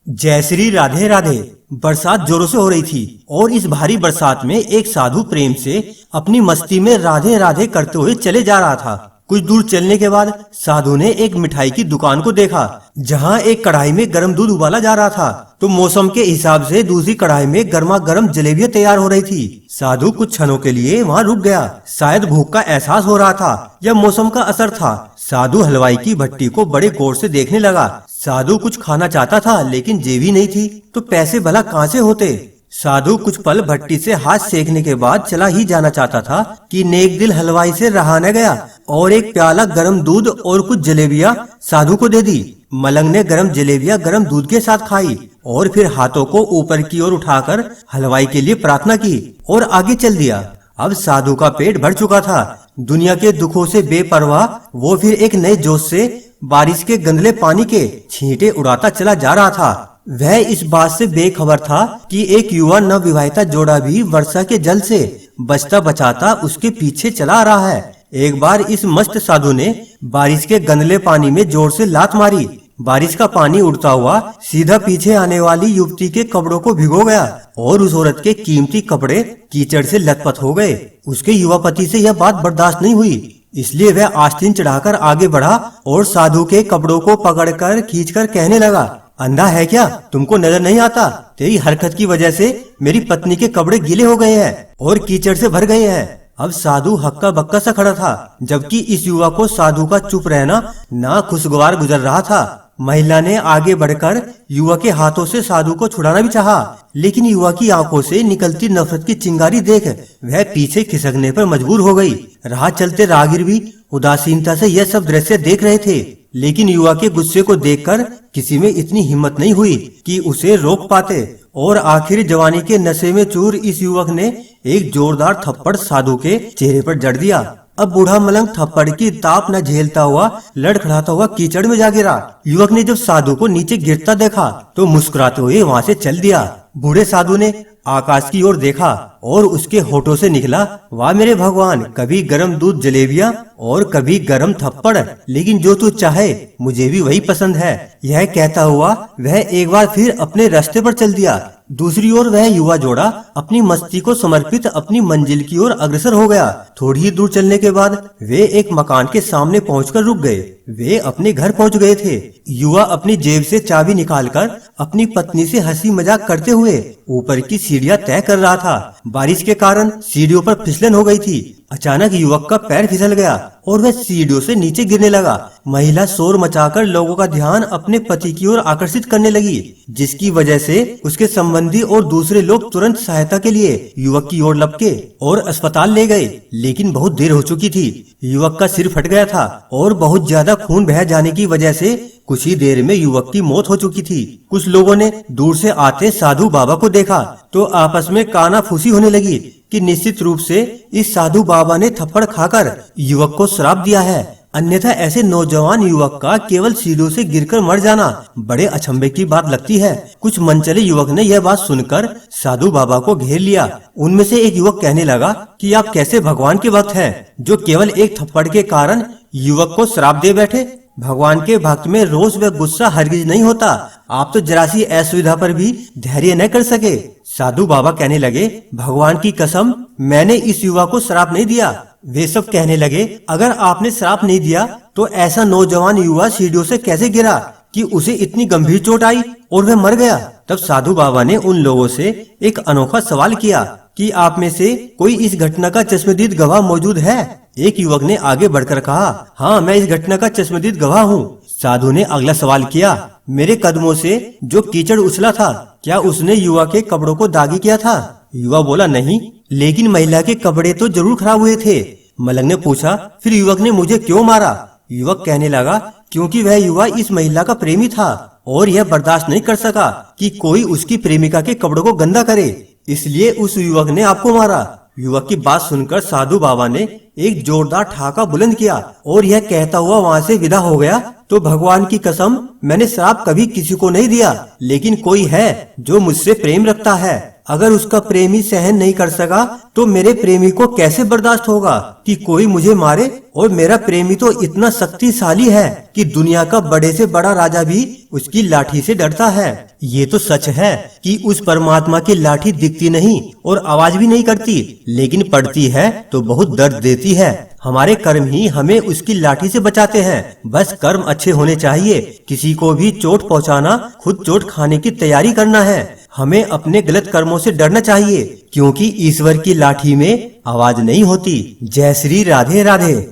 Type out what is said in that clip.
जय श्री राधे राधे। बरसात जोरों से हो रही थी और इस भारी बरसात में एक साधु प्रेम से अपनी मस्ती में राधे राधे करते हुए चले जा रहा था। कुछ दूर चलने के बाद साधु ने एक मिठाई की दुकान को देखा जहां एक कढ़ाई में गर्म दूध उबाला जा रहा था, तो मौसम के हिसाब से दूसरी कढ़ाई में गर्मा गर्म जलेबियां तैयार हो रही थी। साधु कुछ क्षणों के लिए वहां रुक गया। शायद भूख का एहसास हो रहा था या मौसम का असर था। साधु हलवाई की भट्टी को बड़े गौर से देखने लगा। साधु कुछ खाना चाहता था लेकिन जेब ही नहीं थी, तो पैसे भला कहाँ से होते। साधु कुछ पल भट्टी से हाथ सेकने के बाद चला ही जाना चाहता था कि नेक दिल हलवाई से रहा न गया और एक प्याला गरम दूध और कुछ जलेबियां साधु को दे दी। मलंग ने गरम जलेबियां गरम दूध के साथ खाई और फिर हाथों को ऊपर की ओर उठाकर हलवाई के लिए प्रार्थना की और आगे चल दिया। अब साधु का पेट भर चुका था। दुनिया के दुखों से बेपरवाह वो फिर एक नए जोश से बारिश के गंदले पानी के छींटे उड़ाता चला जा रहा था। वह इस बात से बेखबर था कि एक युवा नवविवाहिता जोड़ा भी वर्षा के जल से बचता बचाता उसके पीछे चला आ रहा है। एक बार इस मस्त साधु ने बारिश के गंदले पानी में जोर से लात मारी। बारिश का पानी उड़ता हुआ सीधा पीछे आने वाली युवती के कपड़ों को भिगो गया और उस औरत के कीमती कपड़े कीचड़ से लथपथ हो गए। उसके युवा पति से यह बात बर्दाश्त नहीं हुई, इसलिए वह आस्तीन चढ़ाकर आगे बढ़ा और साधु के कपड़ों को पकड़कर खींचकर कहने लगा, अंधा है क्या? तुमको नजर नहीं आता? तेरी हरकत की वजह से मेरी पत्नी के कपड़े गीले हो गए हैं और कीचड़ से भर गए हैं। अब साधु हक्का बक्का सा खड़ा था, जबकि इस युवा को साधु का चुप रहना ना खुशगवार गुजर रहा था। महिला ने आगे बढ़कर युवा के हाथों से साधु को छुड़ाना भी चाहा, लेकिन युवा की आंखों से निकलती नफरत की चिंगारी देख वह पीछे खिसकने पर मजबूर हो गई। राह चलते राहगीर भी उदासीनता से यह सब दृश्य देख रहे थे, लेकिन युवा के गुस्से को देखकर किसी में इतनी हिम्मत नहीं हुई कि उसे रोक पाते। और आखिर जवानी के नशे में चूर इस युवक ने एक जोरदार थप्पड़ साधु के चेहरे पर जड़ दिया। अब बूढ़ा मलंग थप्पड़ की ताप न झेलता हुआ लड़खड़ाता हुआ कीचड़ में जा गिरा। युवक ने जब साधु को नीचे गिरता देखा तो मुस्कुराते हुए वहां से चल दिया। बूढ़े साधु ने आकाश की ओर देखा और उसके होठों से निकला, वाह मेरे भगवान, कभी गरम दूध जलेबियां और कभी गरम थप्पड़, लेकिन जो तू चाहे मुझे भी वही पसंद है। यह कहता हुआ वह एक बार फिर अपने रास्ते पर चल दिया। दूसरी ओर वह युवा जोड़ा अपनी मस्ती को समर्पित अपनी मंजिल की ओर अग्रसर हो गया। थोड़ी ही दूर चलने के बाद वे एक मकान के सामने पहुंचकर रुक गए। वे अपने घर पहुंच गए थे। युवा अपनी जेब से चाबी निकालकर अपनी पत्नी से हंसी मजाक करते हुए ऊपर की सीढ़ियां तय कर रहा था। बारिश के कारण सीढ़ियों पर फिसलन हो गई थी। अचानक युवक का पैर फिसल गया और वह सीढ़ियों से नीचे गिरने लगा। महिला शोर मचाकर लोगों का ध्यान अपने पति की ओर आकर्षित करने लगी, जिसकी वजह से उसके संबंधी और दूसरे लोग तुरंत सहायता के लिए युवक की ओर लपके और अस्पताल ले गए। लेकिन बहुत देर हो चुकी थी। युवक का सिर फट गया था और बहुत ज्यादा खून बह जाने की वजह से कुछ ही देर में युवक की मौत हो चुकी थी। कुछ लोगों ने दूर से आते साधु बाबा को देखा तो आपस में कानाफूसी होने लगी कि निश्चित रूप से इस साधु बाबा ने थप्पड़ खाकर युवक को श्राप दिया है, अन्यथा ऐसे नौजवान युवक का केवल सीढ़ियों से गिरकर मर जाना बड़े अचंभे की बात लगती है। कुछ मनचले युवक ने यह बात सुनकर साधु बाबा को घेर लिया। उनमें से एक युवक कहने लगा कि आप कैसे भगवान के भक्त हैं जो केवल एक थप्पड़ के कारण युवक को श्राप दे बैठे। भगवान के भक्त में रोष व गुस्सा हरगिज नहीं होता। आप तो जरा सी असुविधा पर भी धैर्य न कर सके। साधु बाबा कहने लगे, भगवान की कसम, मैंने इस युवा को श्राप नहीं दिया। वे सब कहने लगे, अगर आपने श्राप नहीं दिया तो ऐसा नौजवान युवा सीढ़ियों से कैसे गिरा कि उसे इतनी गंभीर चोट आई और वह मर गया। तब साधु बाबा ने उन लोगों से एक अनोखा सवाल किया कि आप में से कोई इस घटना का चश्मदीद गवाह मौजूद है? एक युवक ने आगे बढ़कर कहा, हाँ, मैं इस घटना का चश्मदीद गवाह हूँ। साधु ने अगला सवाल किया, मेरे कदमों से जो कीचड़ उछला था, क्या उसने युवा के कपड़ों को दागी किया था? युवा बोला, नहीं, लेकिन महिला के कपड़े तो जरूर खराब हुए थे। मलंग ने पूछा, फिर युवक ने मुझे क्यों मारा? युवक कहने लगा, क्योंकि वह युवा इस महिला का प्रेमी था और यह बर्दाश्त नहीं कर सका कि कोई उसकी प्रेमिका के कपड़ों को गंदा करे, इसलिए उस युवक ने आपको मारा। युवक की बात सुनकर साधु बाबा ने एक जोरदार ठहाका बुलंद किया और यह कहता हुआ वहां से विदा हो गया, तो भगवान की कसम, मैंने श्राप कभी किसी को नहीं दिया, लेकिन कोई है जो मुझसे प्रेम रखता है। अगर उसका प्रेमी सहन नहीं कर सका तो मेरे प्रेमी को कैसे बर्दाश्त होगा कि कोई मुझे मारे। और मेरा प्रेमी तो इतना शक्तिशाली है कि दुनिया का बड़े से बड़ा राजा भी उसकी लाठी से डरता है। ये तो सच है कि उस परमात्मा की लाठी दिखती नहीं और आवाज भी नहीं करती, लेकिन पड़ती है तो बहुत दर्द देती है। हमारे कर्म ही हमें उसकी लाठी से बचाते हैं। बस कर्म अच्छे होने चाहिए। किसी को भी चोट पहुंचाना खुद चोट खाने की तैयारी करना है। हमें अपने गलत कर्मों से डरना चाहिए, क्योंकि ईश्वर की लाठी में आवाज नहीं होती। जय श्री राधे राधे।